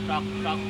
Sok sok.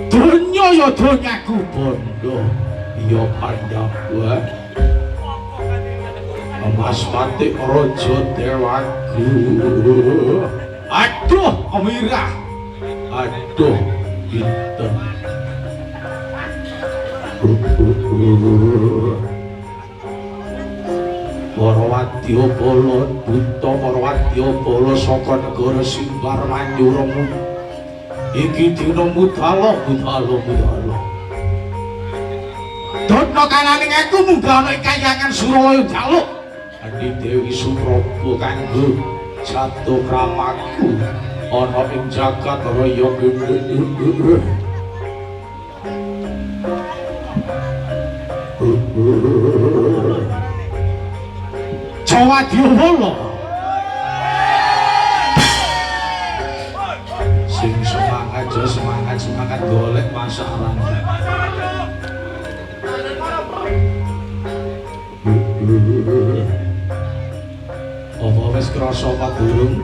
Donya ya donyaku bondo ya pandhaku Mas Patik Raja Dewaku. Aduh Amirah, aduh pinten para wadya bala buta, para wadya bala saka negara Simbar Manyurung. Iki dina mudhala. Dana kalaning aku munggah ana ing Kahyangan Suralaya jaluk Adi Dewi Supraba kanggo jatuh kramaku ana ing jagat raya gede. Jawa Diwala sing semangat golek pasaran. Apa wis krasa apa durung?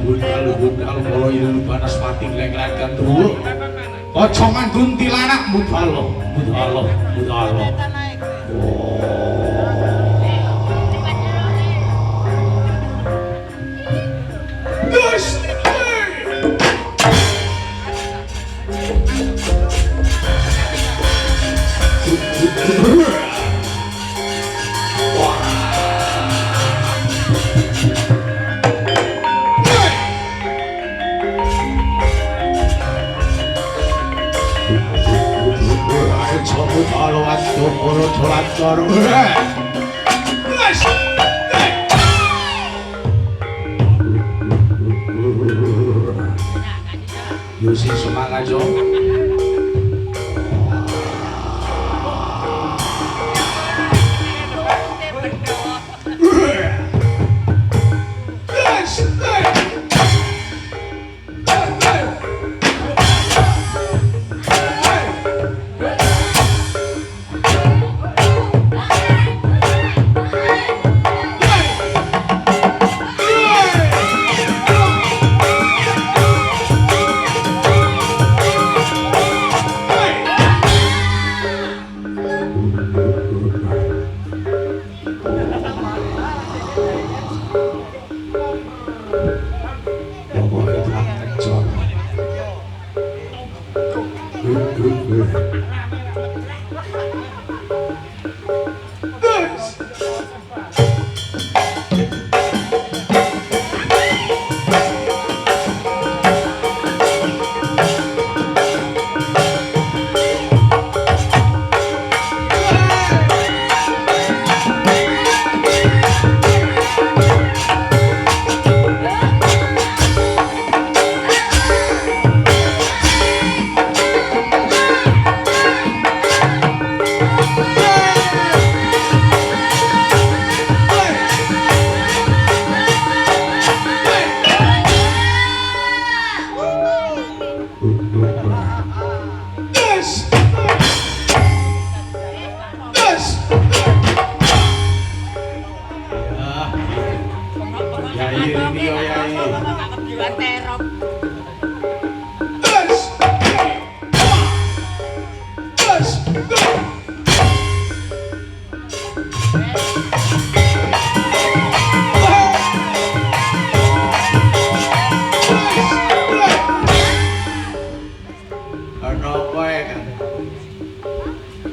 Budal kala ilmu panas mati leng-lengkan tuwa. Aja manguntilanak mudhala. Yusi semangat jo.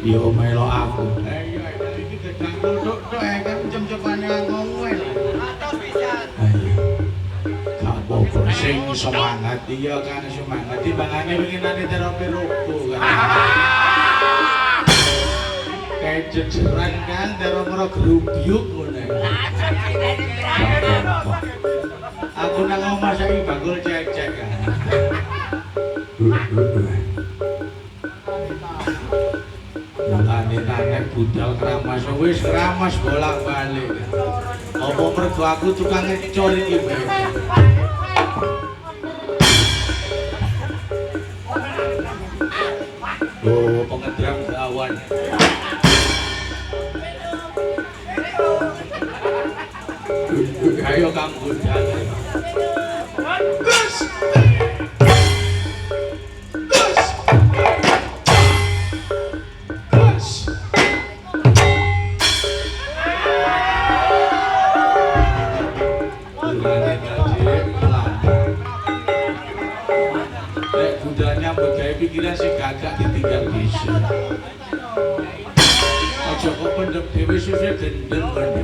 Yo melo aku. Iya, iki gedang duduk kan jam-jamane ngomong lah. Atos pisan. Ayo. Gak apa-apa sing semangat iya kan semangat timbangane winginane terapi ruku kan. Kayak jejeran kan terapi gerubyuk ngono. Aku nang omah saiki bakul cecek kan. Tane budal keramas wis keramas bolak-balik. Apa mergo aku tukang ngecor iki bae. Oh, pengedram gawan. Ayo Kang budal. Gus. Pikiran si gagak ditinggal bisa. Aja kok pendem dhewe susah gendeng kan.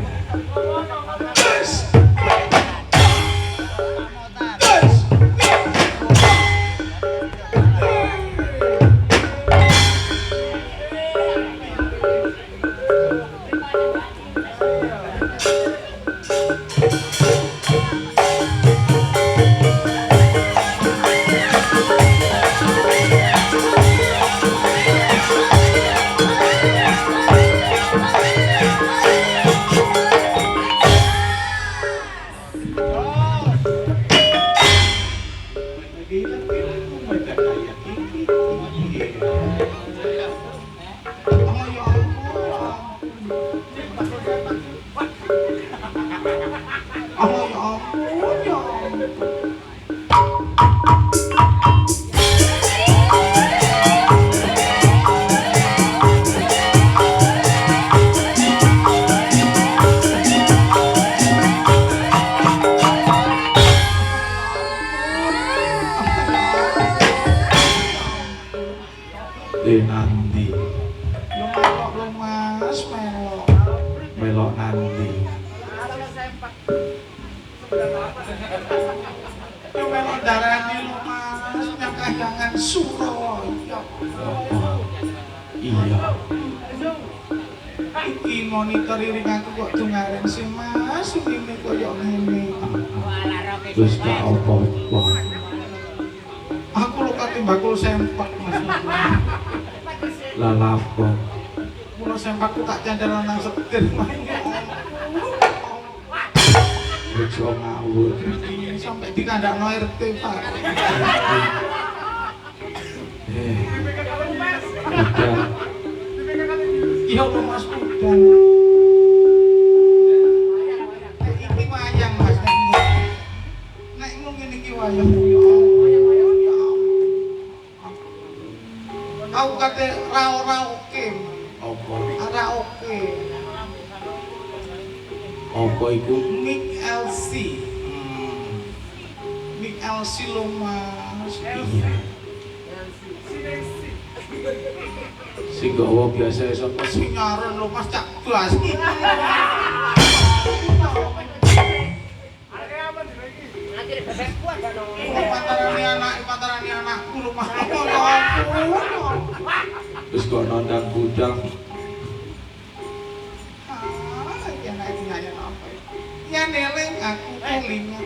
Nanti lo mas melok nanti yo melok darani lo mas yang kayangan Suraya. Iya iki monitor iring aku kok dungaren sih mas ini koyo ngene wis gak apa-apa aku lo kate bakul sempak mas. Lalapo mula sempakku tak candel nang setir ojo ngawur sampai dikandakno RT Pak. Udah iya kok mas udah iki wayang mas nek ngene iki wayang aku kate rao-raoke. Karaoke. Apa iku? Mic LC. Mic LC lo mas. Iya. Sing gawa biasa sapa sing nyaron lo mas cak blas. Pantarane anakku lo mas. Terus kok nondang budal. Ya neleng aku kelingan.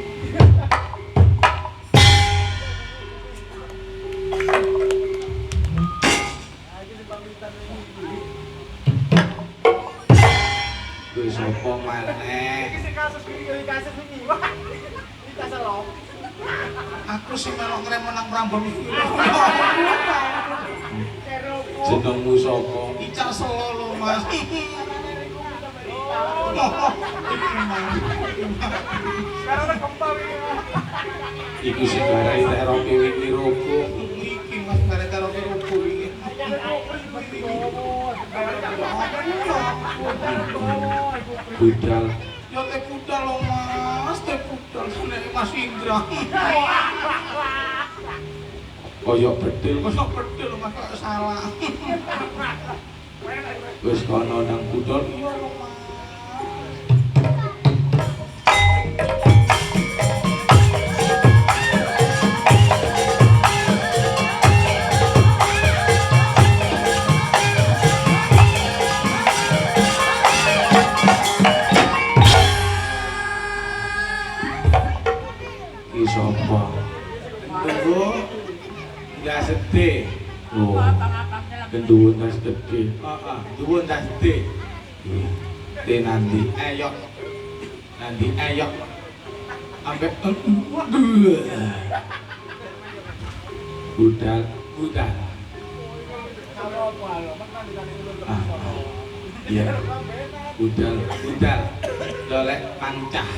Wis apa maneh? Iki sing kasus iki. Iki kasus lho. Aku sing melok ngrem menang Prambon iki. Jenengmu sapa? Ica Selo lho, Mas. Karena kempal iku sing garai teroke wingi ruku. Iki Mas garai teroke ruku iki. Budal. Ya teh budal lho Mas, teh budal nek Mas Indra. Koyok bedil Mas kok salah. Wis kono nang kutha iki sapa? Tunggu. Ya sedih. Oh. Genduwun tas gede. Heeh, duwun tas sedih. Te nanti Eyok. nanti eyok Ambek budal budal. ah iya budal Budal. Dolek pancah.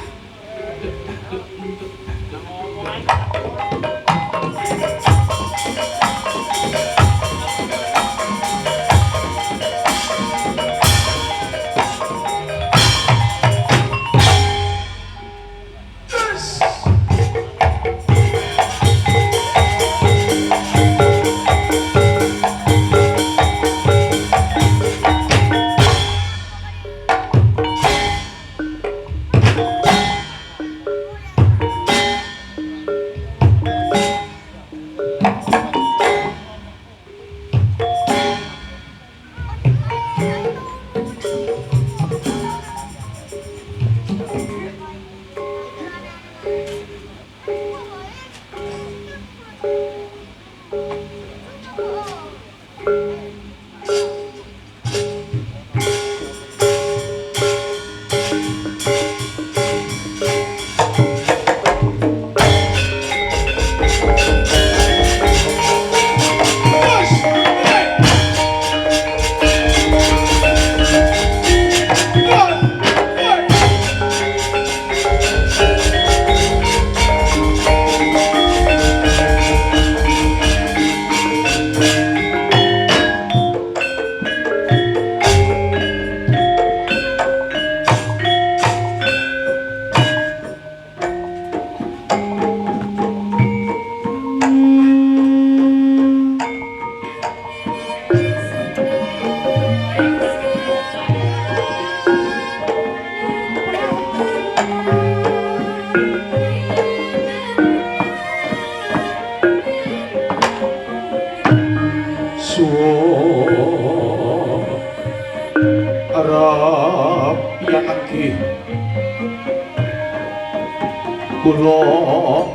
Kula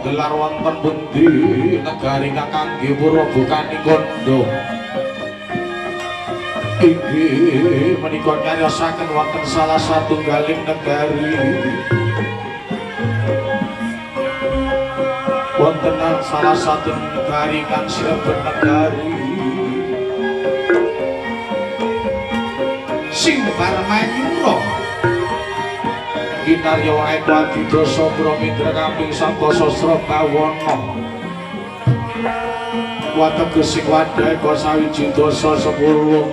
gelar wonten pundi negari kangge pura bukani kondo inggih menika nyariosaken wonten salah satunggaling negari wonten salah satu negari kang sinebut negari Simbar Manyura. Kinarya wae kuwati dosa Bramindra kaping 1 sastra bawana. Wateges sing wadhahe ka sawiji dosa 10.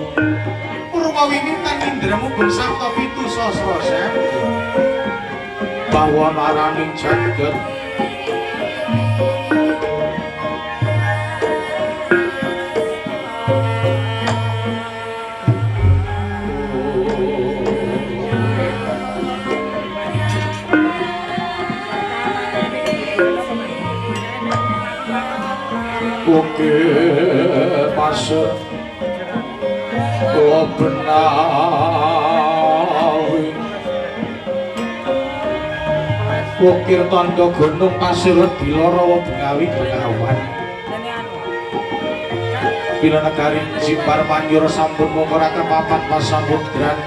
Purwawini tan indramu ben sabta 7 sastra sen. Bawana araning jagat. Oke pas benawi Wokir tandha gunung pasir diloro bengawi bengawan Bila negari Simbar Manyura sampun mungkuraken papan pasambudran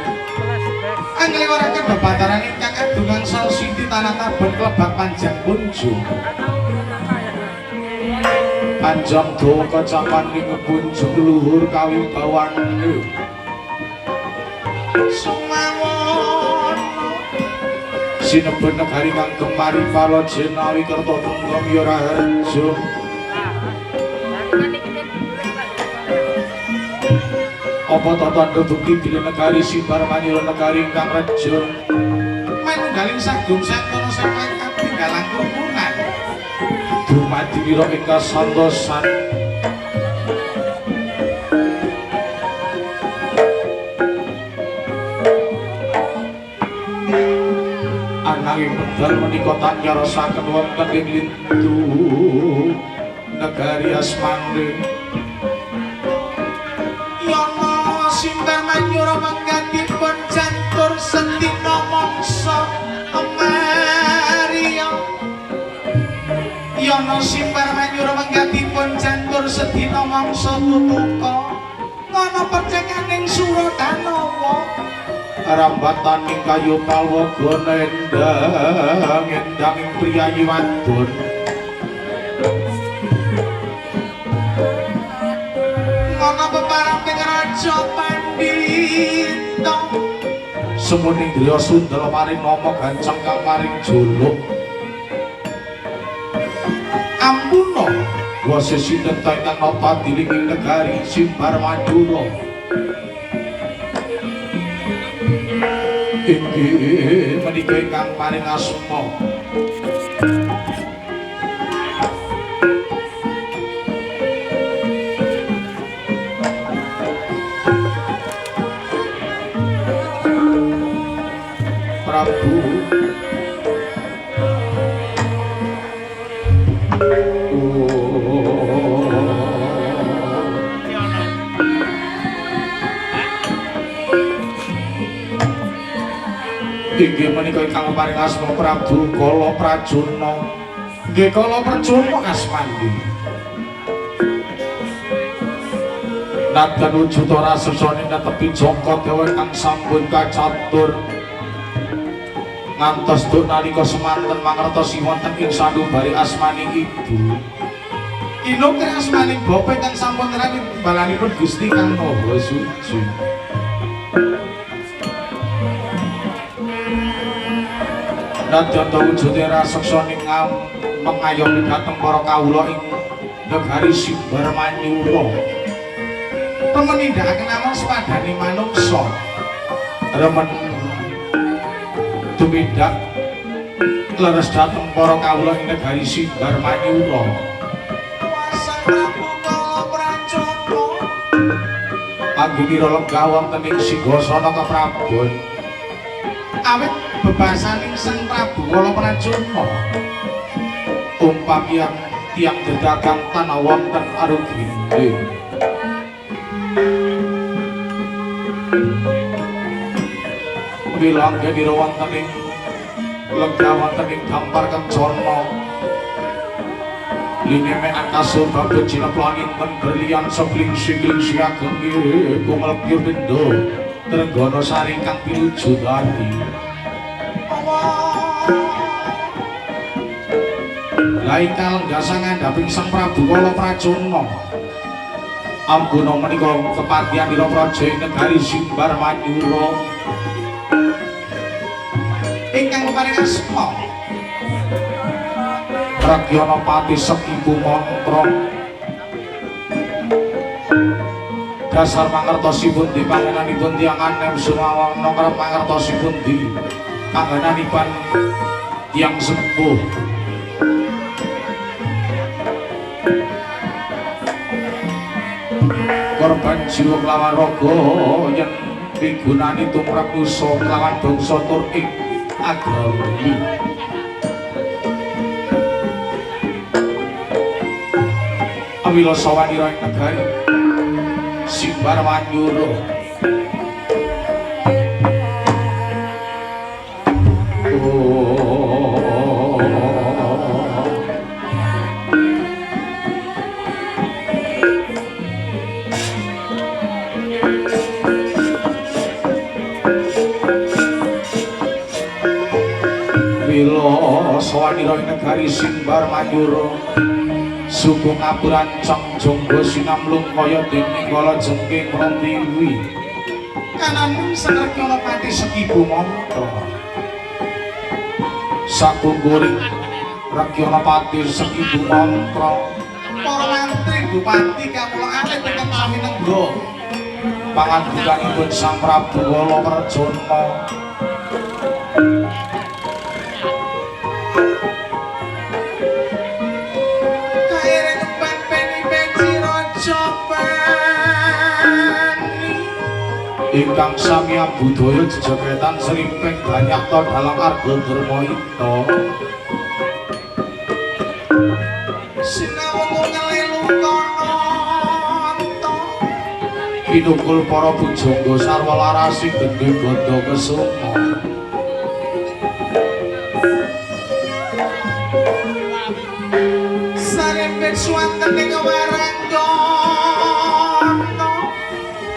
Anglewaraken bebataran ingkang agungan sal siti tanah taben klebak panjang punjung. Panjang dawa kacaman ing punjung luhur kawibawane Sumawon sinebut negari kang kemari Palajenawi Kertatunggal Yuraharja apa tanda bukti bila negari Simbar Manyura negari ingkang reja manunggaling sagung sentana sampang katinggalan kerumunan. dumadi wira ing kasantosan wekdal menika tanyarosaken wonten ing lintu negari Asmande. Yana simbar manyura manggatipun jantur sedina mangsa Maria. Yana simbar manyura manggatipun jantur sedina mangsa tutuka ngono percenganing Suradanawa. Rambataning kayu palwaga endang-endanging priyayi wadon. Ngono peparaping Raja Pandhita. Semuning griya sundel paring nama ganceng kang paring juluk. Ampuna wase sinten ta ingkang nata diling negari Simbar Madura. Inggih menika ingkang paring asma Prabu. Inggih menika ingkang paring asma Prabu Kala Prajana. Nggih Kala Prajana asmane. Nadyan wujud ora sesone netepi jangka dewa kang sampun kacatur. Ngantos duk nalika semanten mangertosi wonten ing sanubari asmane ibu. Inuk asmane bapa kang sampun nerani balanipun Gusti Kang Maha Suci. Nadyan wujude raseksa ning mengayomi dhateng para kawula ing negari Simbar Manyura. Pemenindakaken amung sepadane manungsa. Remen tumindak leres dhateng para kawula ing negari Simbar Manyura. Wasang Prabu Kala Prajana. Panggihira lenggah wonten ing Singgasana Keprabon. Awit bebasaning Sang Prabu Kala Prajana. Umpamiyang tiang dedagang tanah wonten Aruginde. Wilang genira wonten ing lenggah wonten ing Dampar Kencana. Lineme akasur babut cineplanging ten berlian sekling-sikling ageng kumel pindo Trenggana Sari kang pinuju tadi. Laika lenggasa ngandhaping Sang Prabu Kala Prajana. Ambuna menika kepatihanira praja ing negari Simbar Manyura. Ingkang paring asma Rakyana Pati Sekibu Mantra. Dasar mangertosipun di pangananipun tiyang anem sumawana kerep mangertosipun di pangananipun tiyang sepuh. Korban jiwa kelawan raga yen pigunani tumrap nusa kelawan bangsa tur ing agami. Awila sawanira ing negari Simbar Manyura. Wila sawanira ing negari Simbar Manyura. Suku ngapurancang jonggo sinamlung kaya dening kala jengking Rantiwi. kanan Sangrekyana Pati Sekibu Mantra. Sakungguring Rakyana Pati Sekibu Mantra. Para mantri bupati kawula alit ingkang sami nenggo. Pangandikanipun Sang Prabu Kala Prajana. ingkang sami budaya jejegetan srimping banyak to dalang arga derma ita sinau ngelelu kono pinukul para pujangga sarwa larasing gendhe ganda kesuma sarempet swanten ing warangga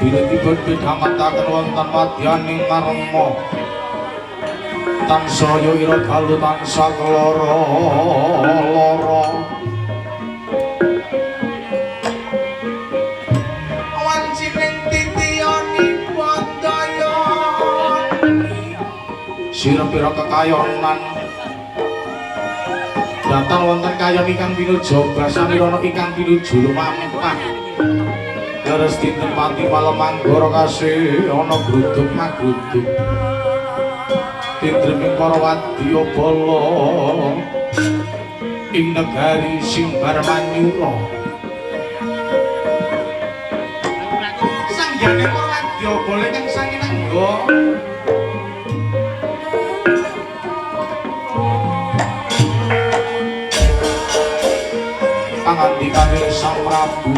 bilipun pidhametaken wonten wadyaning marma tansaya ira dalu tansah keloro wancining titiyani pandaya sira-pira kekayonan datang wonten kayon ingkang pinuja basanirana ingkang pinuju lumampah leres dinten pati malem anggara kasih ana gruduk magruduk tindreming para wadya bala ing negari Simbar Manyura sanggane para wadya bala kang sange nangga pangandikane Sang Prabu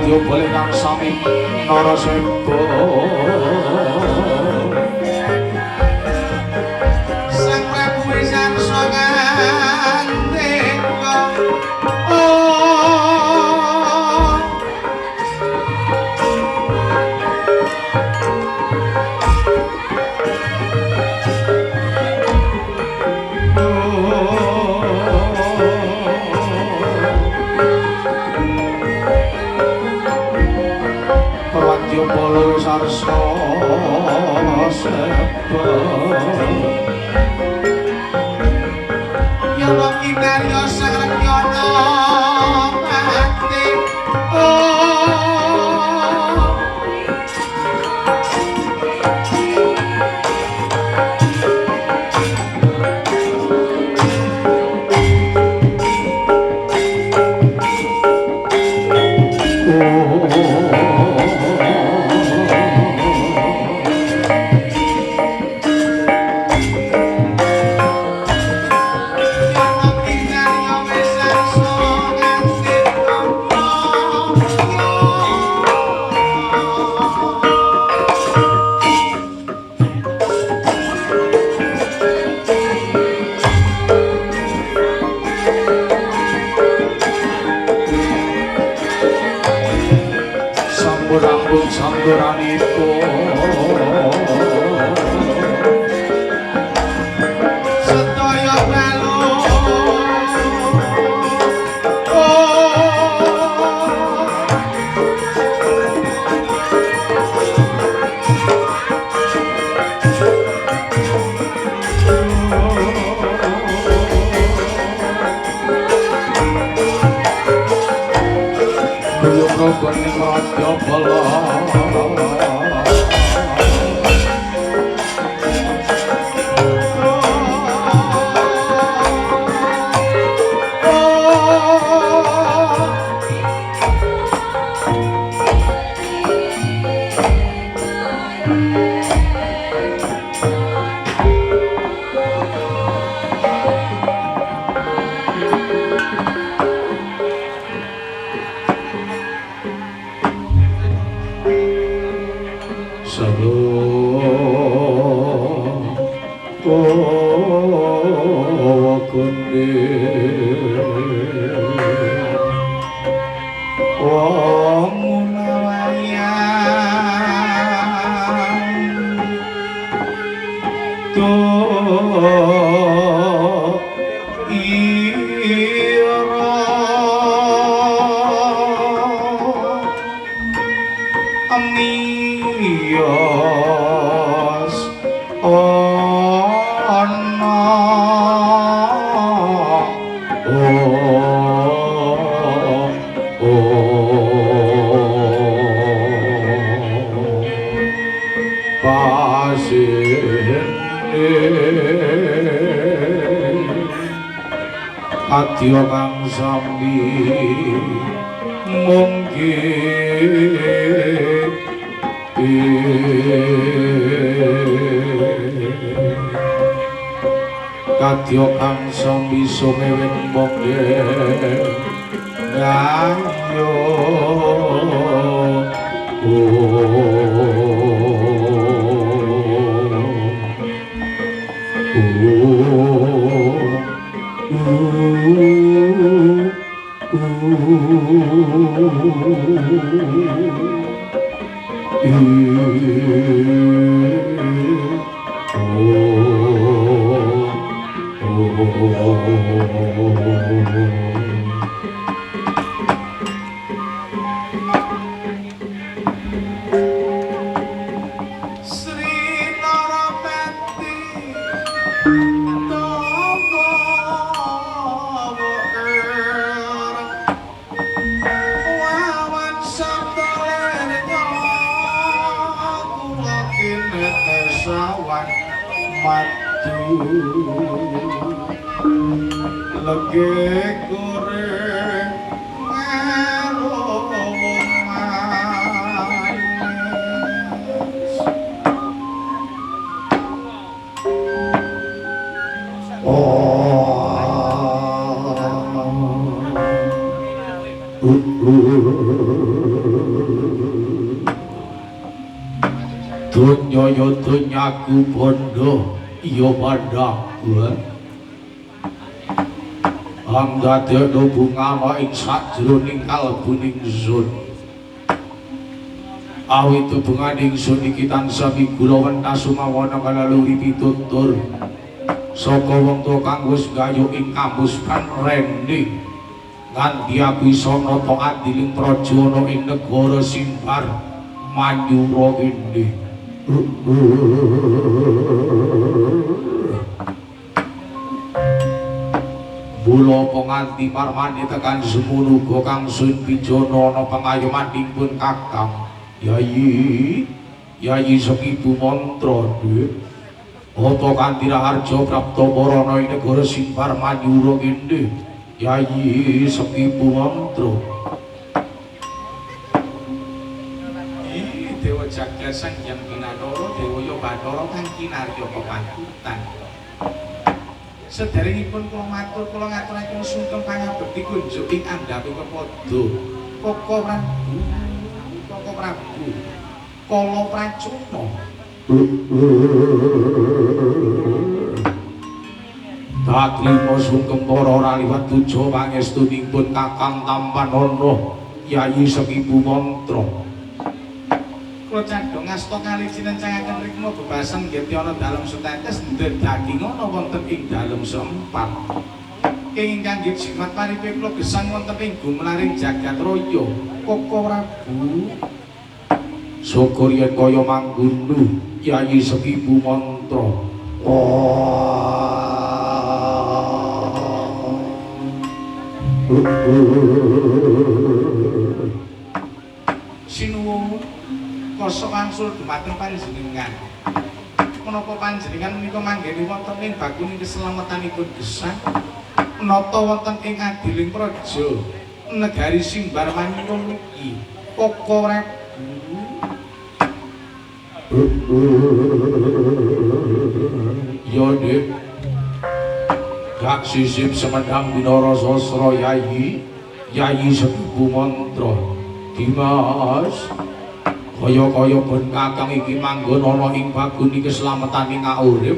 Yo boleh kang sami Naraseba Sang Prabu wisan sangandika Polo sarso seba Yono kinarya sang rekyana bakti Adya kang sami mungkin kadya kang sami sumewing mungkin ngayo Dunya ya dunyaku bondo ya pandhaku anggadekno bungana ing sajroning kalbuning ingsun awit hubungan ingsun iki tansah migura wentas sumawana kalaluri pitutur saka wong tuwa kang wis gayuh ing kampus panrendi nganti aku isa nata adiling praja ana ing negara Simbar Manyura ini. Mula penganti parmani tekan semunuga kang sun bijana ana pangayoman dipun kakang Yayi Sekibu mantra Ata kanthi raharja prapta marana ing negara Simbar Manyura kene Yayi Sekibu mantra Dewa Jagat Sangyang Pinadara Dewa Bathara kang kinarya pepangkutan. Sederengipun kula matur kula ngaturaken sungkem pangabekti kunjuk ing andhaping kepada Koko Prabu Kala Pracuna. Tatrima sungkem para raliwat tuja pangestunipun Kakang Tampanana Yayi Sekibu mantra. Kula cadhong ngasta kalih cinencangaken rikma bebasan nggih ana dalem setetes ndedaging ana wonten ing dalem seempat. Ingkang nggih jimat paripe kula gesang wonten ing gumlaring jagat raya Koko Prabu. Syukur yen kaya mangkono Yayi Sekibu mantra. Sinuwun kosok angsul dumateng panjenengan. Menapa panjenengan menika manggeni wonten ing bakuni keselamatanipun gesang nata wonten ing adiling praja negari Simbar Manyura niki Koko Prabu. Ya Dik Gak sisip semedang binara sasra Yayi Sekibu mantra. Dimas kaya-kaya ben kakang iki manggon ana ing baguni keslametaning urip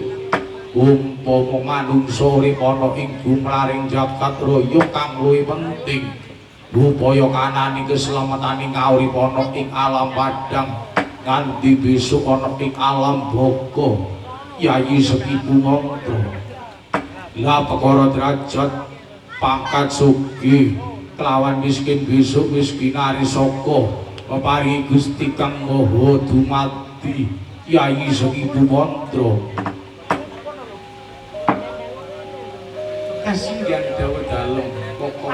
umpama manungsa urip ana ing gumlaring jagat raya kang luwih penting upaya kanani keslametaning urip ana ing alam padang nganti besok ana ing alam baka Yayi Sekipu Mantra. Lah perkara derajat pangkat sugih kelawan miskin besok miskinari saka peparingi Gusti Kang Maha Dumadi Yayi Sekipu Mantra. Kasinggihan dawa dalem pokok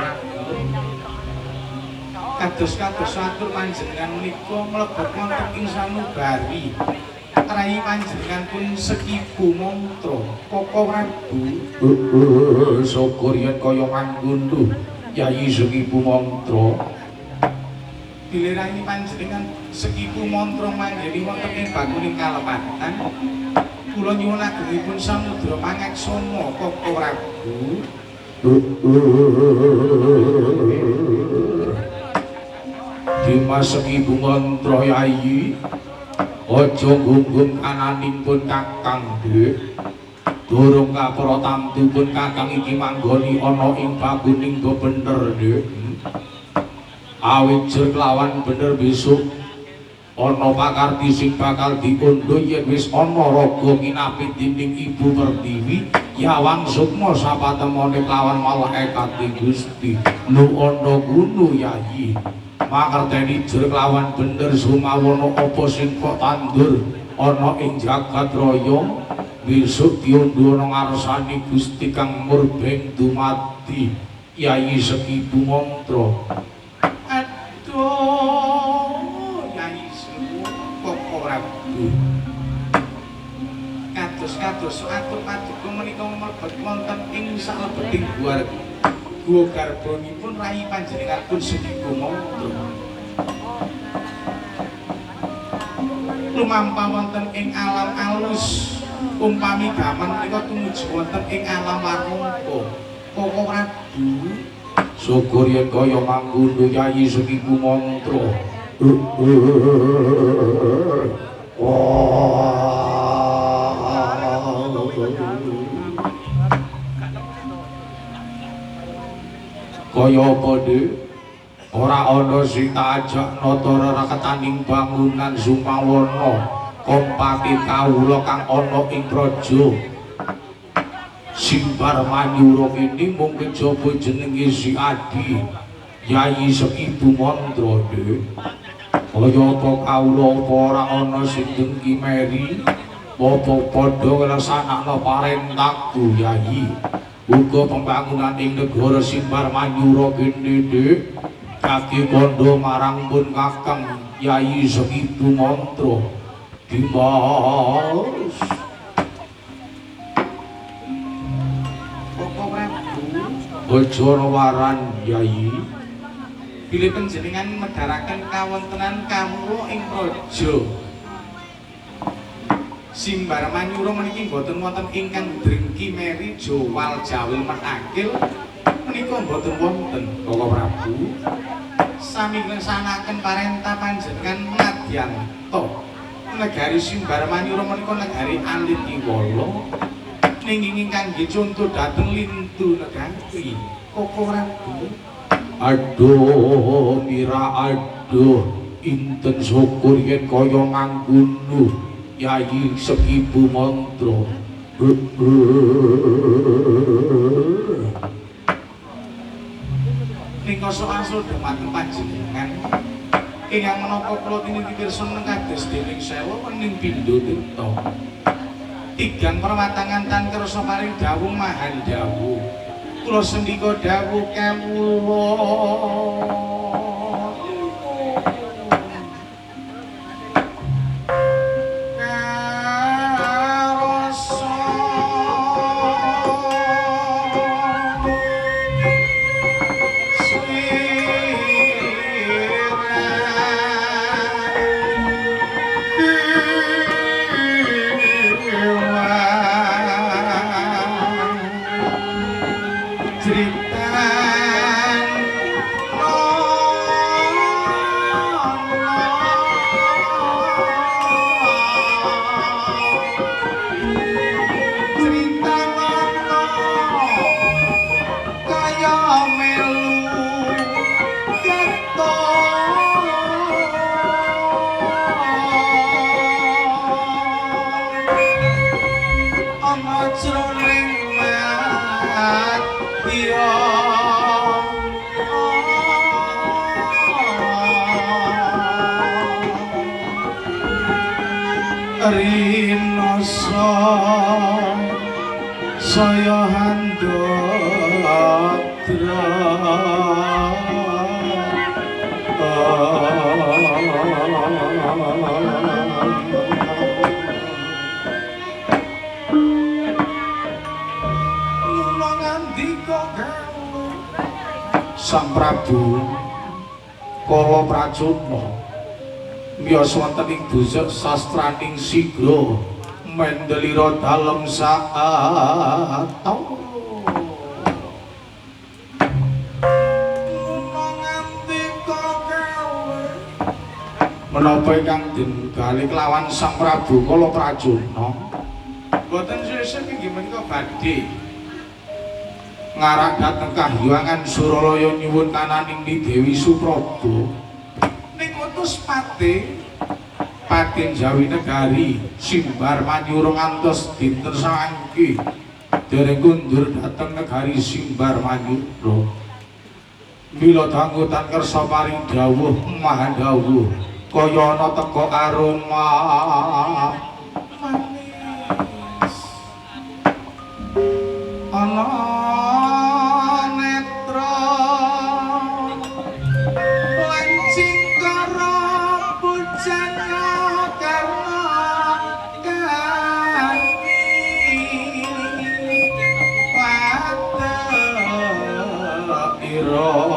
kados-kados atur panjenengan menika mlebet wonten ing sanubari rai panjenengan pun Sekipu Mantra Koko Prabu syukur yen kaya mangkono Yayi Sekipu Mantra bilih rai panjenengan Sekipu Mantra manggeni wonten ing bakuning kalepatan kula nyuwun agengipun samudra pangaksana Koko Prabu Dimas Sekipu Mantra Yayi aja gunggung kananipun Kakang Dek durung kapara tamtupun Kakang iki manggoni ana ing bakuning bener Dek awit jer kelawan bener besok ana pakarti sing bakal diundhuh yen wis ana raga kinapit dening Ibu Pertiwi Yawang Sukma sapatemone kelawan malaikate Gusti lu ana gunu Yayi makarteni jer kelawan bener sumawana apa sing kok tandur ana ing jagat raya besok diundhuh ana ngarsane Gusti Kang Murbeng Dumadi Yayi Sekipu Mantra. Aduh Yayi Sekipu Koko Prabu kados-kados atur paduka menika mlebet wonten ing salebeting guwa garbonipun rai panjenenganipun Sekipu Mantra lumampah wonten ing alam alus umpami gaman menika tumuju wonten ing alam warangka Koko Prabu syukur yen kaya mangkono Yayi Sekipu Mantra kaya apa Dek ora ana sing tak ajak nata rereketaning bangunan Sumawana kompake kawula kang ana ing praja Simbar Manyura kene mung kejaba jenenge si Adi Yayi Sekipu Mantra Dek kaya apa kawula apa ora ana sing dengki meri apa padha nglaksanakna parentahku Yayi uga pembangunan ing negara Simbar Manyura kene Dek kaki kondo marang pun Kakang Yayi Sekipu Mantra Dimas Koko Prabu aja waran Yayi bilih panjenengan medharaken kawontenan kawula ing praja Simbar Manyura meniki mboten wonten ingkang drengki meri jowal jawil menakil menika mboten wonten Koko Prabu sami nglaksanakaken parentah panjenengan Nadyanto negari Simbar Manyura menika negari alit kiwala ninging kangge conto dhateng lintu negari Koko Prabu aduh mira aduh inten syukur yen kaya mangkono Yayi Sekipu Mantra nika soal-soal dhumateng panjenengan ingkang menapa kula tiniki pirsa kados dening sewu wening pindha teta tigang perwatangan tan kersa paring dawuh mahan dawuh kula sendika dawuh kawula Cerita no jroning madya rinasa saya handadra Sang Prabu kala prajana miyos wonten ing dosa sastraning sigra mendelira dalem saat menapa ingkang dingali kelawan Sang Prabu kala prajana boten sesuk inggih menika badhe ngarak dhateng Kahyangan Suralaya nyuwun kananing Dewi Supraba ning utus Patin Jawi Negari Simbar Manyurung ngantos dinten sangki dereng kundur dhateng negari Simbar Manyurung mila danggutan kersa paring dawuh mahandawuh kaya ana teka aroma manis ana netra lan cingkara bujana karna kami ira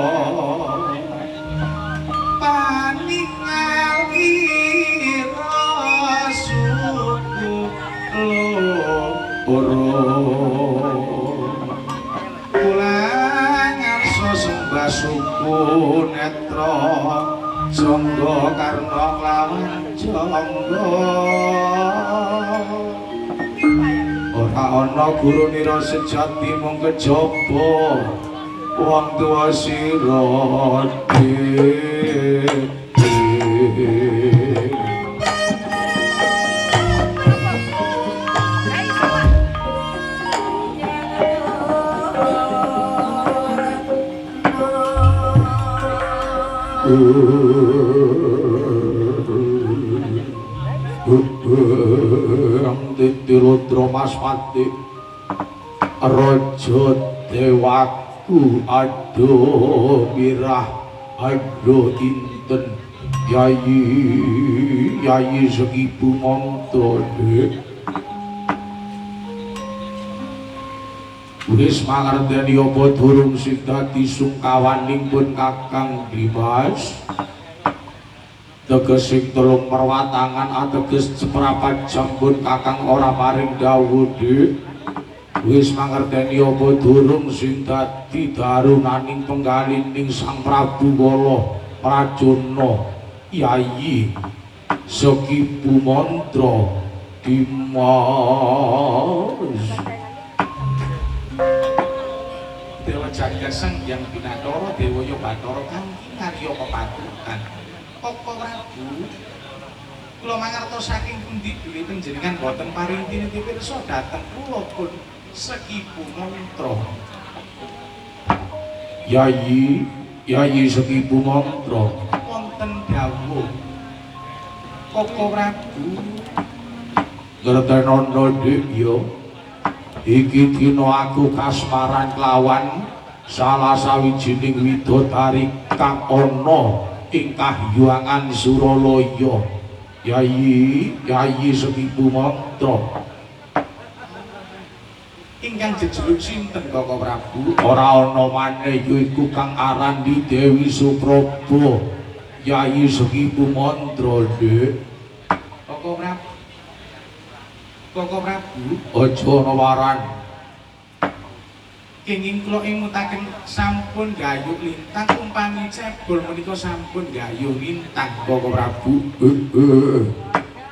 suku netra jangga karna lawan jangga ora ana guru nira sejati mung kejaba wong tuwa sira dhewe Rudra Maspati Raja Dewaku ado mirah ado inten yayi sekibu mantra wis mangerteni apa durung sing dadi sungkawanipun Kakang Dimas tegesing telung perwatangan ateges seprapat jambun Kakang ora paring dawuh wis mangerteni apa durung sing dadi darunaning penggalining Sang Prabu kala prajana yayi sekibu mantra Dimas Dewa Jagasan yang Binatara Dewa Yobatara kang ngarya pepatukan Koko Prabu kula mangertos saking pundi bilih panjenengan boten paring tiniti pirsa dhateng kula pun sekibu mantra Yayi sekibu mantra wonten dawuh Koko Prabu ngertenono dik ya iki dina aku kasmaran kelawan salah sawijining widodari kang ana ing Kahyangan Suralaya yayi sekibu mantra ingkang jejuluk sinten Koko Prabu ora ana maneh yaiku kang aran Dewi Supraba yayi sekibu mantra Dik Koko Prabu aja nawaran kenging kula ingutaken sampun gayuh lintang umpami cebol menika sampun gayuh lintang Koko Prabu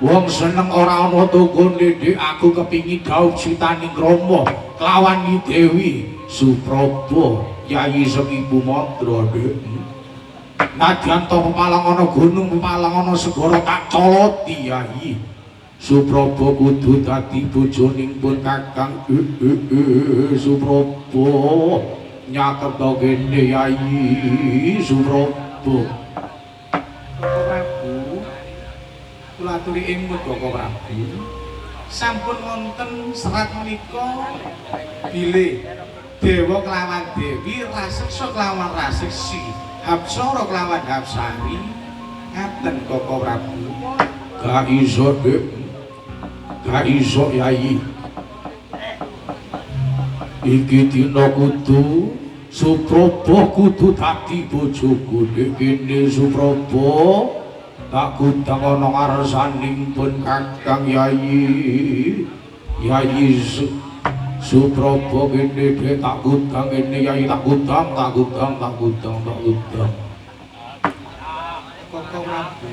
wong seneng ora ana tokone Dik aku kepingin dhaup sitaning Rama kelawan Dewi Supraba yayi sekibu mantra Dik nadyan to pepalang ana gunung pepalang ana segara tak coloti yayi Suprapa kudu dadi bojoning pun Kakang Suprapa nyaketa kene Yayi Suprapa. Koko Prabu kula aturi emut Koko Prabu sampun wonten serat menika bilih dewa kelawan dewi raseksa kelawan raseksi Hapsara kelawan Hapsari ngaten Koko Prabu. Gak iso Dek, gak iso Yayi. Iki dina kudu Suprapa kudu dadi bojoku nek kene Suprapa tak kudang ana ngarsaning pun Kakang Yayi. Yayi Suprapa kene dek tak kudang kene Yayi tak kudang. Koko Prabu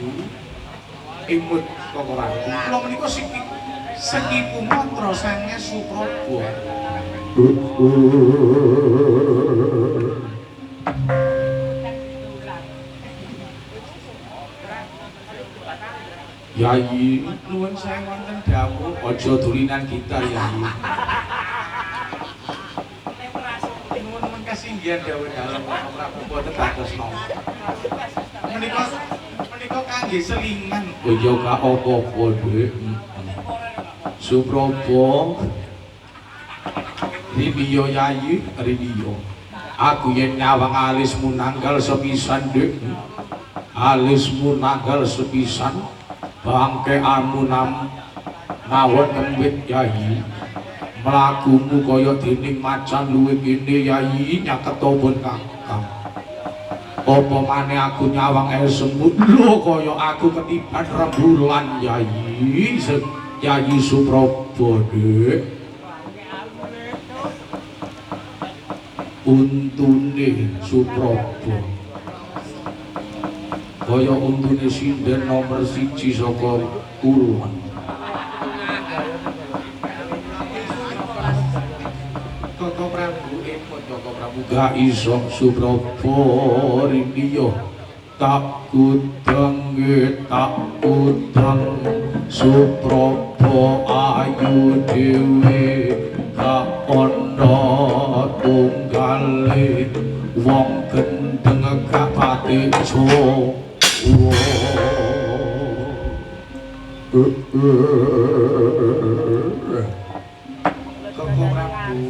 imut Koko Prabu kula menika seki pumantra sange Suprapa. Yayi Nuwun saya wonten dawuh aja dolinan gitar Yayi. nuwun kasinggihan dawuh dalem Koko Prabu boten dados napa. Menika kangge selingan. Oh ya gak apa-apa Dek. Suprapa Ribiyo Yayi, Ribiyo. Aku yen nyawang alismu nanggal sepisan Dek. Alismu nanggal sepisan bangke anu nawon kembit Yayi. Mlakumu kaya dening macan luwih kene Yayi nyaketa pun Kakang. Apa maneh aku nyawang esmu lho kaya aku ketiban rembulan Yayi. Yayi Suprapa Dek. Untune Suprapa kaya untune sinden nomor 1 saka Kuruan. Koko Prabu emut Koko Prabu Gak iso Suprapa rindiyo tak kudang Suprapa ayu dhewe gak ana tunggale wong gendeng gak pati Jawa. Koko Prabu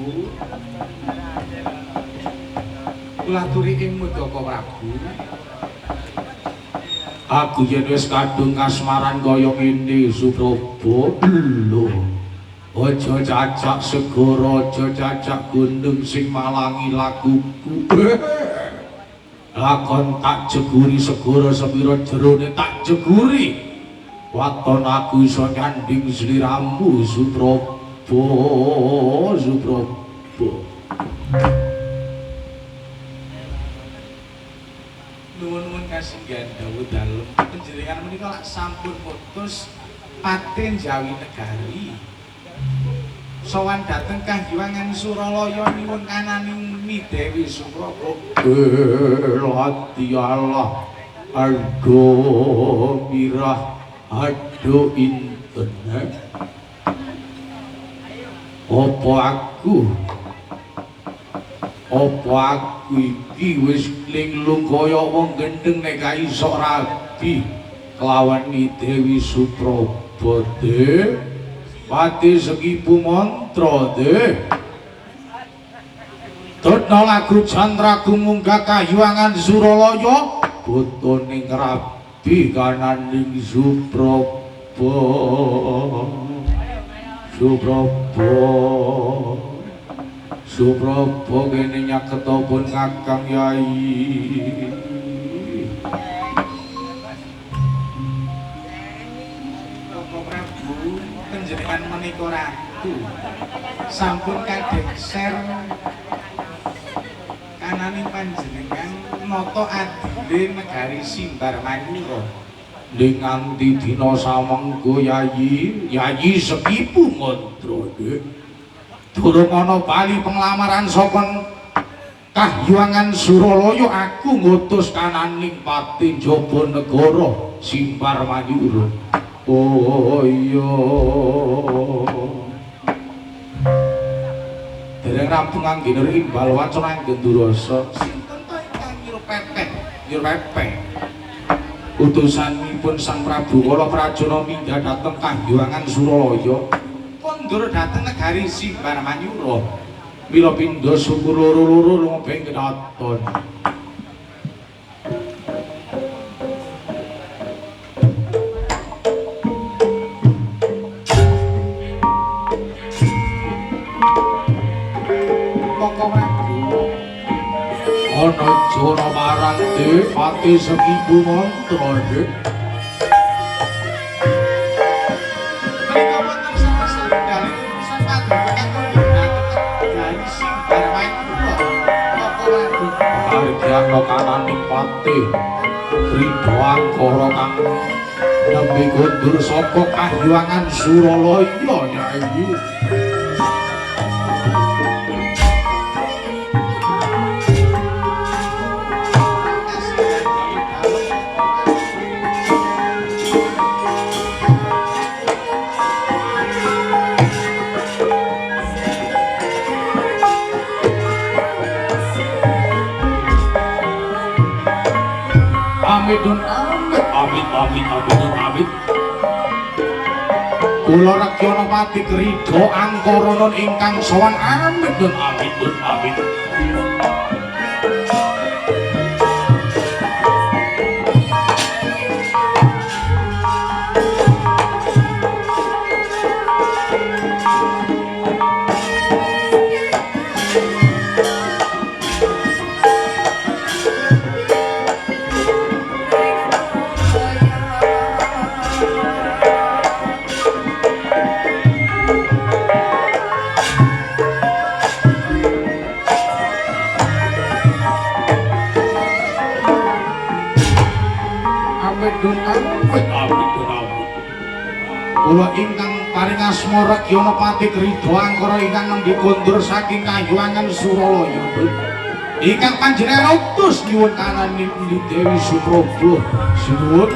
kula aturi emut Koko Prabu. Aku yen wis kadung kasmaran kaya ngene Suprapa lho. Aja cacak segara, aja cacak gunung sing malangi lakuku. Lakon tak jeguri segara sepira jerone tak jeguri. Waton aku iso nyanding sliramu Suprapa. Nuwun kasinggihan dawuh dalem panjenengan menika lak sampun putus paten Jawi Negari. Sowan dhateng Kahyangan Suralaya nyuwun kananing Mi Dewi Suprapa. Lati Allah Ardo mirah ado inten. Apa aku iki wis linglung kaya wong gendeng nek gak iso rabi kelawan Mi Dewi Suprapa Dek. Pati sekipu mantra Dek. Tutna lagu candraku munggah Kahyangan Suralaya botoning rabi kananing Suprapa. Suprapa kene nyaketa pun Kakang Yayi. Koko Prabu panjenengan menika ratu sampun kadekser kananing panjenengan nata adile negari Simbar Manyura. Ning nganti dina samengko Yayi sekipu mantra Dek. Durung ana bali penglamaran saka Kahyangan Suralaya aku ngutus kananing pati njaba negara Simbar Manyura. Oh iya. Dereng rampung anggenur imbal wacana Gendurasa. Sinten to ingkang nyirupepeh? Nyirupepeh. Utusanipun Sang Prabu Kala Prajana minggah dhateng Kahyangan Suralaya. Kondur dhateng negari Simbar Manyura. Mila pindha syukur loro-loro lumebeng kedaton. Monggo Prabu. Ana jana marante pati sekibu mantra Dik. Menika wonten salah satunggaling urusan paduka kondur dhateng negari Simbar Manyura. Monggo Prabu. Arjana kananing pati Ridho Angkara kang nembe kondur saka Kahyangan Suralaya Nyai. Amidun amit. Kula Rekyana Pati Ridho Angkara ingkang sowan amidun amit. Kula ingkang paring asma Rekyana Pati Ridho Angkara ingkang nembe kondur saking Kahyangan Suralaya. Ingkang panjenengan utus nyuwun kananing Dewi Supraba. Sinuwun.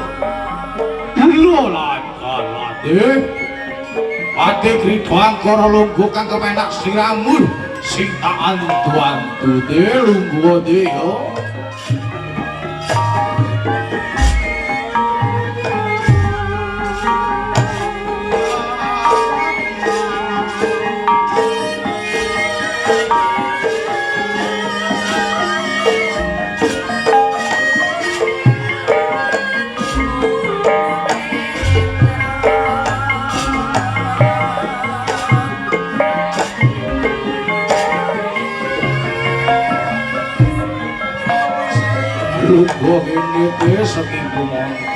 Kula Dik. Pati Ridho Angkara lungguh kang kepenak sliramu sing tak antu-antu lungguh ya. Lungguh ini saking kumangku.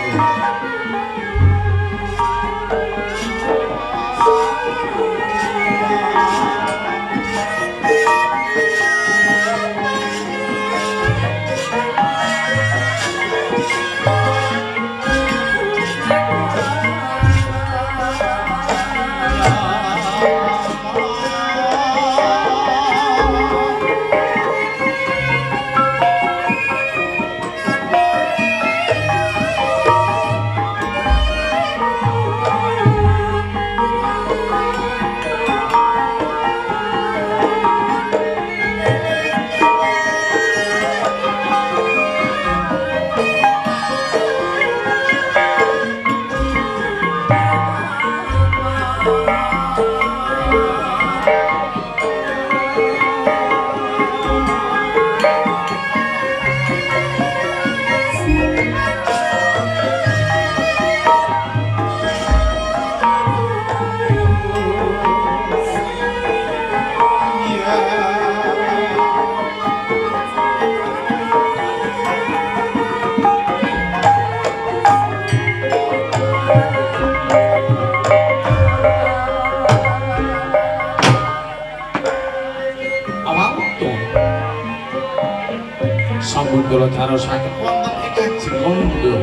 Sampun kula darosaken wonten ing Kajeng Kanda.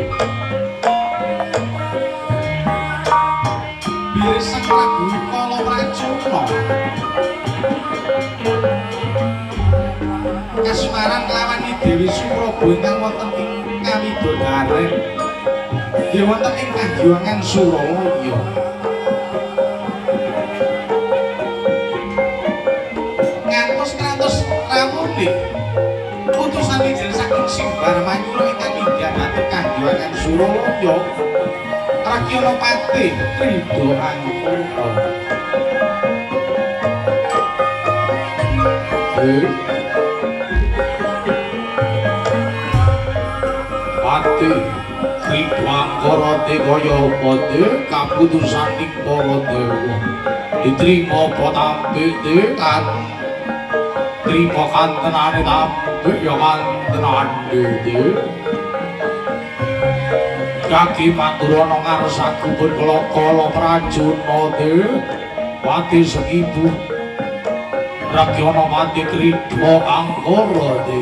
Bilih Sang Prabu Kala Prajana. Kasmaran kelawan Dewi Supraba ingkang wonten ing Kawidodaren. badhe wonten ing Kahyangan Suralaya. Ngantos kratos rawuhne putusan injil saking Simbar Manyura ingkang inggih dhateng Kahyangan Suralaya. Rakyana Pati Ridho Angkara. Pati Ridho Angkara te kaya apa te kaputusaning para dewa ditrima apa tampik te kan trima kantenane tampik ya kantenane te kaki maturana ngarsaku pun kala prajuna te Pati Sekibu Rakyana Pati Ridho Angkara te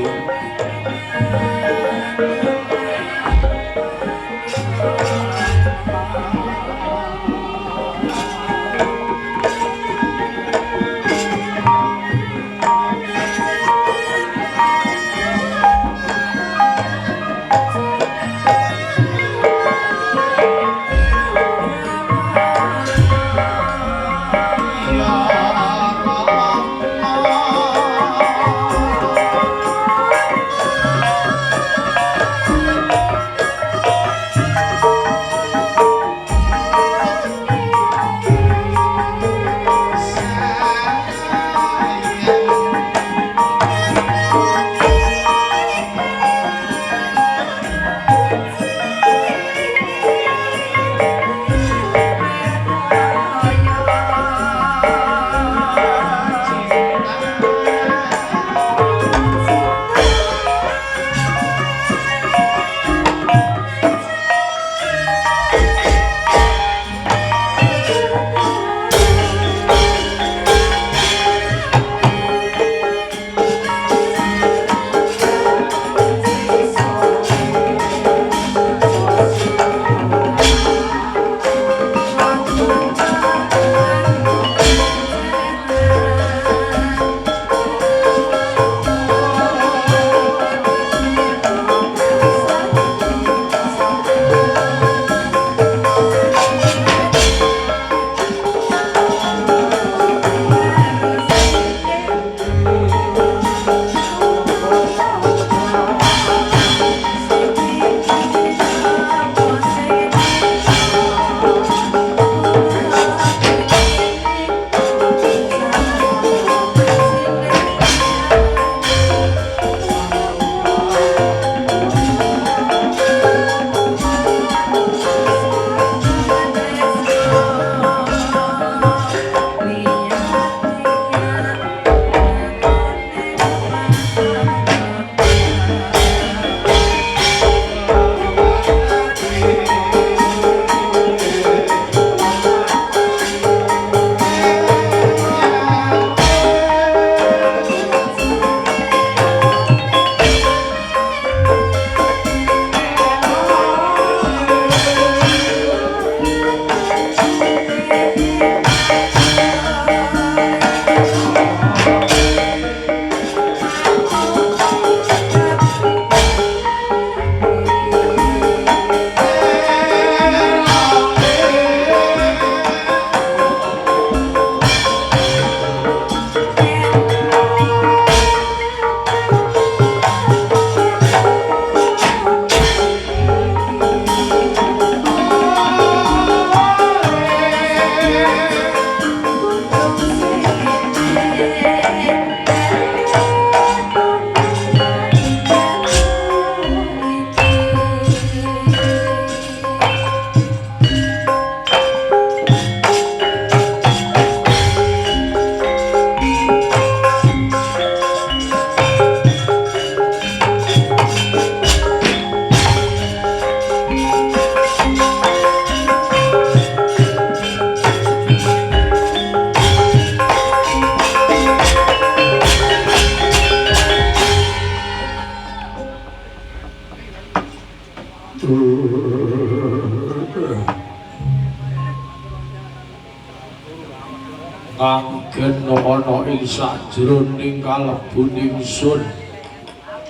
Anggen ana ing sajroning kalebun ingsun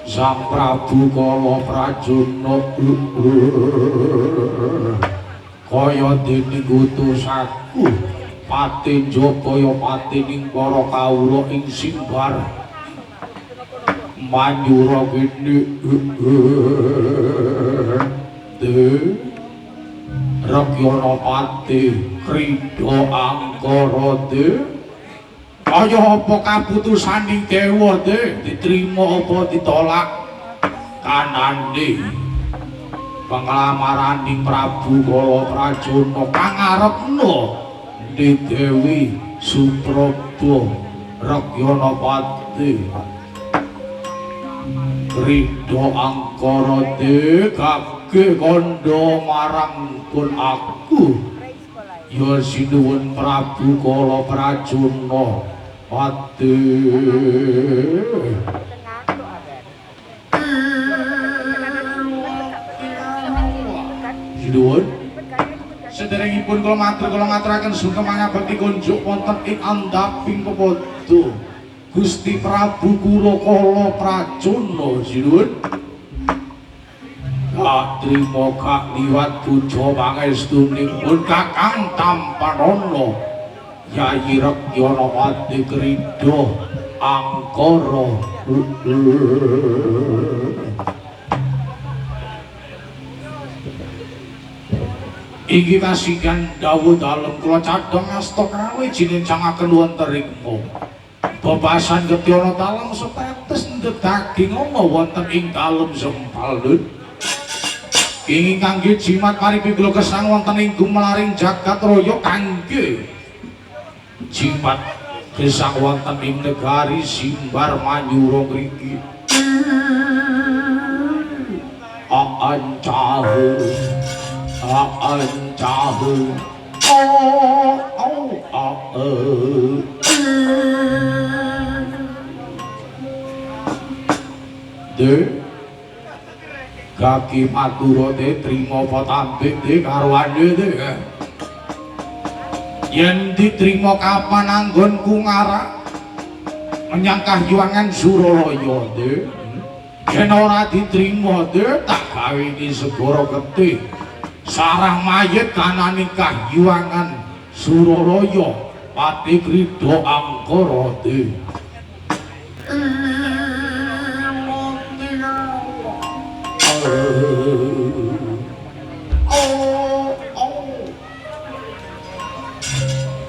Sang Prabu Kala Prajana kaya dene utusaku Pati Jogaya patining para kawula ing Simbar Manyura kene Rakyana Pati Krida Angkara kaya apa kaputusaning dewa diterima apa ditolak kanane panglamaraning Prabu Kala Prajana kang arepna Dewi Supraba Rakyana Pati Krida Angkara kake kandha marang pun aku ya sinuwun Prabu Kala Prajana Pati sinuwun sederengipun kula ngaturaken sungkem mangabekti kunjuk wonten ing andhaping pepodo Gusti Prabu Kala Prajana sinuwun trima kakliwat puja pangestunipun Kakang Tampanana Yayi Rakyana Pati Krida Angkara inggih kasihan dawuh dalem kula cadhong asta krawe jinencangaken wonten rikma bebasan Getyana Talang setetes ndhet daging ana wonten ing dalem Sempalut ingin kangge jimat paripiglo kesang wonten ing gumelaring jagat raya kangge jimat gesang wonten ing negari Simbar Manyura mriki aancahu kaki matura trima patampik karwane yen diterima kapan anggonku ngarak menyang Kahyuangan Suralaya yen ora diterima tak gawe iki segara getih sarah mayit kanane Kahyuangan Suralaya Pati Krida Angkara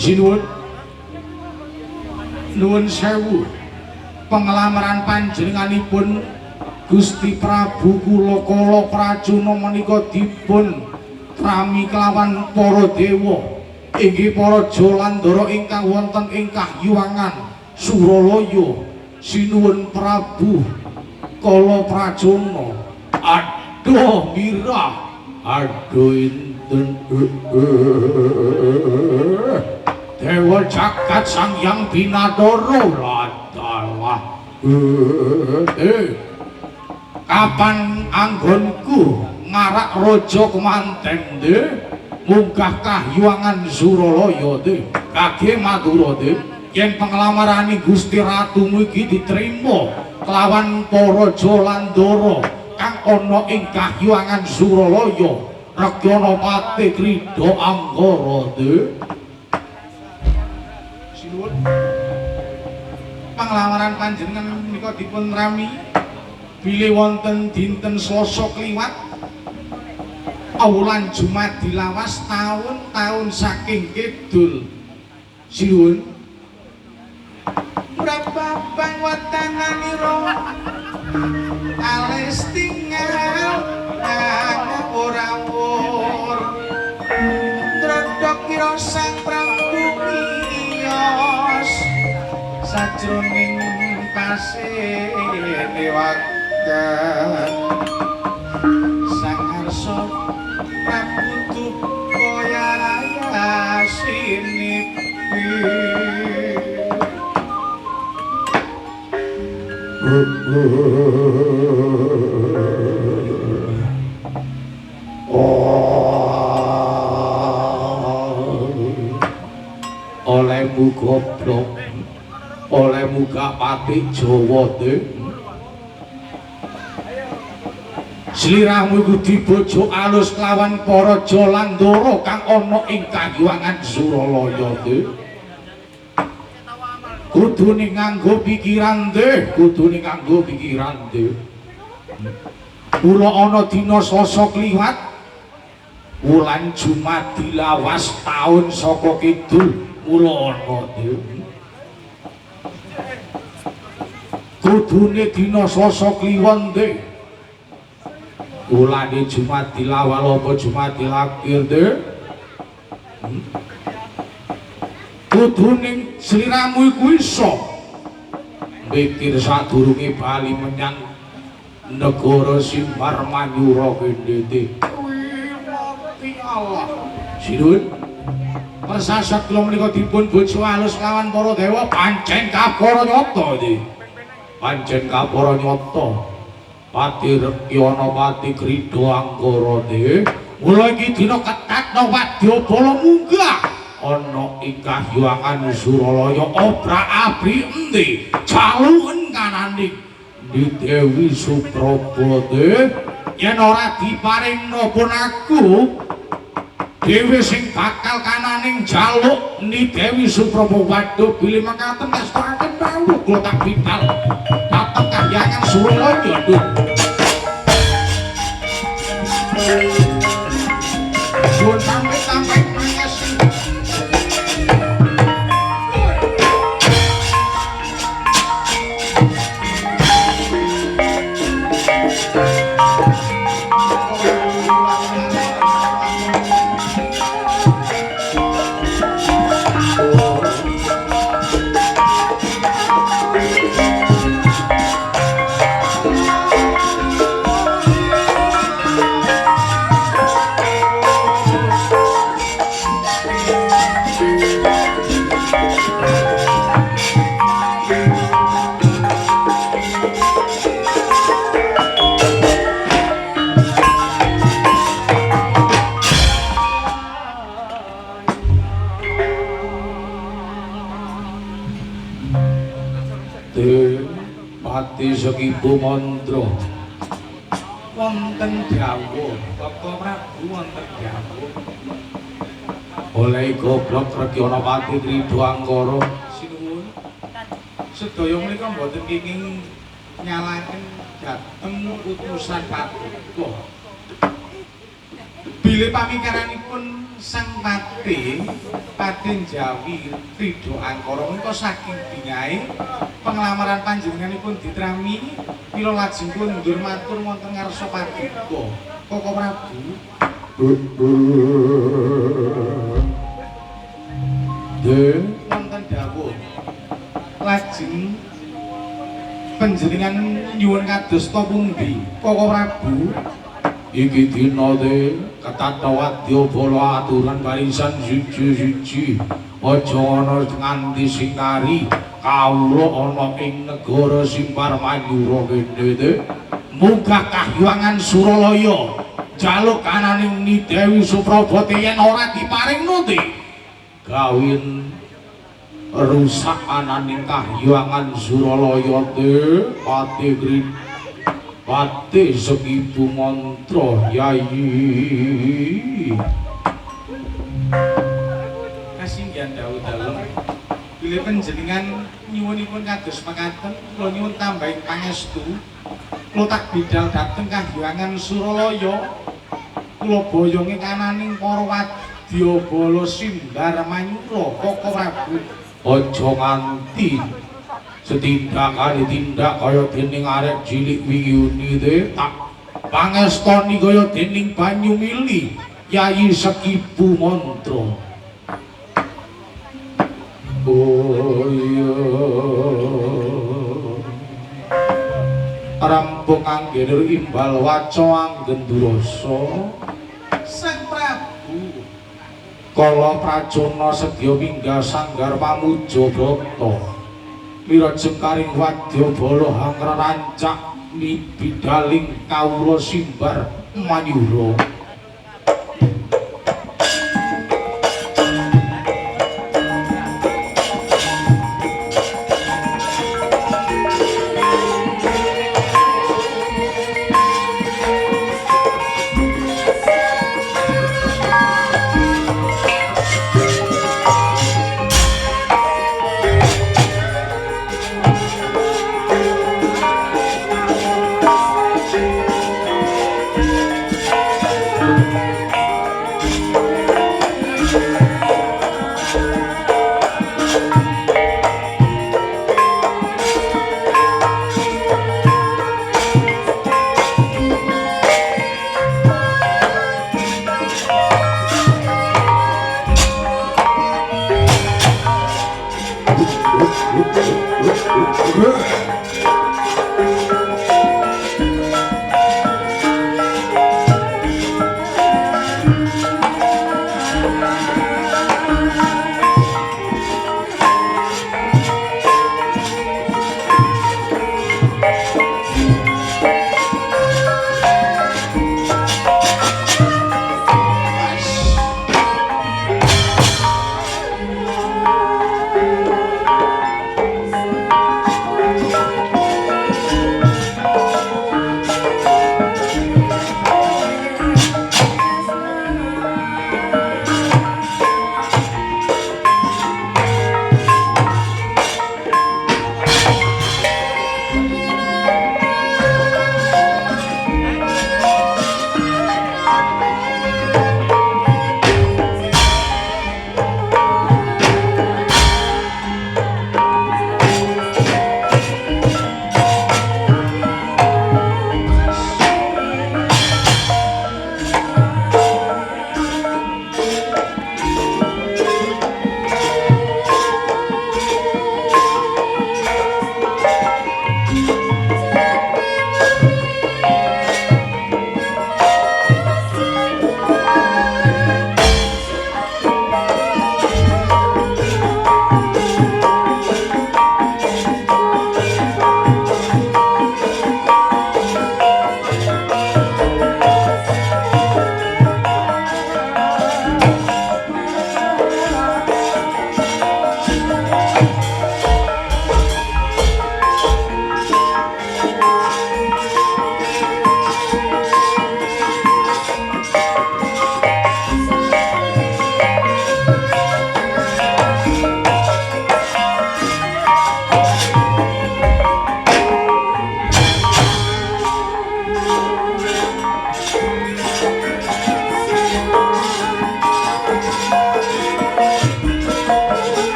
sinuwun nuwun sewu penglamaran panjenenganipun Gusti Prabu Kala Prajana menika dipun rami kelawan para dewa inggih para Jalandhara ingkang wonten ing Kahyuangan Suralaya sinuwun Prabu Kala Prajana aduh mirah aduh inten Dewa Jagat Sang Hyang Binatara ladalah kapan anggonku ngarak raja kemanten munggah Kahyuangan Suralaya kage matura yen penglamarane Gusti Ratumu iki diterima kelawan para Jalandhara kang ana ing Kahyuangan Suralaya Rakyana Pati Krida Angkara sinuwun panglamaran panjenengan menika dipun rami bilih wonten dinten Selasa kliwat wulan Jumadi lawas taun saking kidul sinuwun prababang watanganira alis tinggal ora wur ndrodhok kira Sang Prabu miyos sajroning pasene wekdal Sang Arsa Prabu Dukaya sinipi olehmu goblok olehmu gak pati Jawa sliramu iku dibojo alus lawan para Jalandhara kang ana ing kayuwangan Suralaya de. Kudune nganggo pikiran de, kudune nganggo pikiran de. Kula ana dina Selasa kliwat wulan Jumadil lawas taun saka kidul kula ana de. Kudune dina Selasa kliwon de. Ulane Jumadil awal apa Jumadil akhir de. Kudune sliramu iku iso mikir sadurunge bali menyang negara Simbar Manyura kene de. Allah. Sidun. Persasat kula menika dipun bojo alus lawan para dewa pancen kapara nyata de. Pancen kapara nyata. Pati Rekyana Pati Krida Anggara de. Mula iki dina ketatna Wadyabala munggah ana ing kayuwangan Suralaya obrak-abrik endi jaluken kananing di Dewi Supraba de. Yen ora diparingna pun aku Dewi sing bakal kananing jaluk ni Dewi Supraba. Waduh bilih makaten ngasturaken bawu kula tak bidal dateng kahyangan Suralaya duh. Suwun sampai mangesi. Pati Sekibu Mantra wonten dawuh Kaka Prabu wonten dawuh oleh goblok Rekyana Pati Krida Anggara. Sinuwun sedaya menika mboten kenging nyalaken dhateng utusan Paduka. Bilih pamikaranipun Sang Pati Jawi Krida Anggara menika saking dingae penglamaran panjenenganipun ditrami kula lajeng pun mundur matur wonten ngarsa Paduka. Kaka Prabu de wonten dawuh lajeng panjenengan nyuwun kadosta pundi Kaka Prabu? Iki dina de Ketata Wadyabala aturan barisan siji-siji aja ana nganti singari kawula ana ing negara Simbar Manyura kene de munggah kayuwangan Suralaya jaluk kananing Ni Dewi Supraba yen ora diparingno de gawin rusak ananing kayuwangan Suralaya de Pati Krida Pati Sekibu Mantra Yayi kasinggihan dawuh dalem bilih panjenengan nyuwunipun kados mekaten kula nyuwun tambahi pangestu kula tak bidal dhateng kayuwangan Suralaya kula boyonge kananing para Wadyabala Simbar Manyura. Kaka Prabu aja nganti setindak kali tindak kaya dening arek cilik wingi de tak pangestoni kaya dening banyu mili Yayi Sekibu Mantra. Oh iya rampung anggenir imbal waca anggen durasa. Sang Prabu kala prajana sedya minggah sanggar pamuja brata Wirajeng karing Wadyabala hangrancak mibidaling kawula Simbar Manyura.